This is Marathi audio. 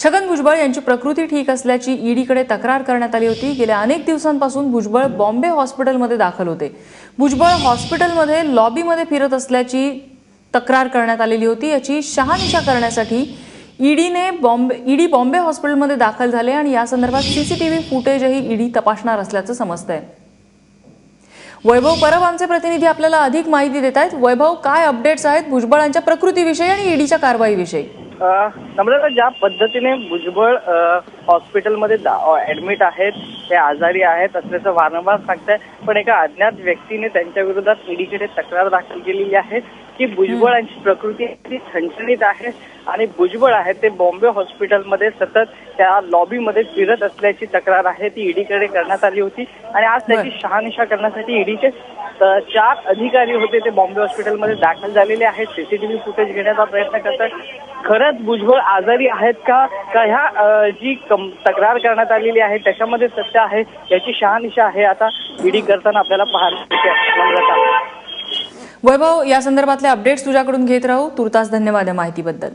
छगन भुजबळ यांची प्रकृती ठीक असल्याची ईडीकडे तक्रार करण्यात आली होती। गेल्या अनेक दिवसांपासून भुजबळ बॉम्बे हॉस्पिटलमध्ये दाखल होते। भुजबळ हॉस्पिटलमध्ये लॉबीमध्ये फिरत असल्याची तक्रार करण्यात आलेली होती। याची शहानिशा करण्यासाठी ईडी बॉम्बे हॉस्पिटलमध्ये दाखल झाले आणि या संदर्भात सीसीटीव्ही फुटेजही ईडी तपासणार असल्याचं समजतंय। वैभव परब आमचे प्रतिनिधी आपल्याला अधिक माहिती देत आहेत। वैभव, काय अपडेट्स आहेत भुजबळांच्या प्रकृतीविषयी आणि ईडीच्या कारवाईविषयी? नम्रता, ज्या पद्धतीने भुजबळ हॉस्पिटलमध्ये ऍडमिट आहेत, ते आजारी आहेत असल्याचं वारंवार सांगताय, पण एका अज्ञात व्यक्तीने त्यांच्या विरोधात ईडीकडे तक्रार दाखल केलेली आहे की भुजबळांची प्रकृती ठणठणीत आहे आणि भुजबळ आहेत ते बॉम्बे हॉस्पिटलमध्ये सतत त्या लॉबीमध्ये फिरत असल्याची तक्रार आहे, ती ईडीकडे करण्यात आली होती। आणि आज त्याची शहानिशा करण्यासाठी ईडीचे 4 अधिकारी होते, ते बॉम्बे हॉस्पिटलमध्ये दाखल झालेले आहेत। सीसीटीव्ही फुटेज घेण्याचा प्रयत्न करतात। खरंच भुजबळ आजारी आहेत का ह्या जी तक्रार करण्यात आलेली आहे त्याच्यामध्ये सत्य आहे, याची शहानिशा आहे आता ईडी करताना आपल्याला पाहायला मिळते। वैभव, या संदर्भातले अपडेट्स तुझ्याकडून घेत राहू। तुर्तास धन्यवाद या माहितीबद्दल।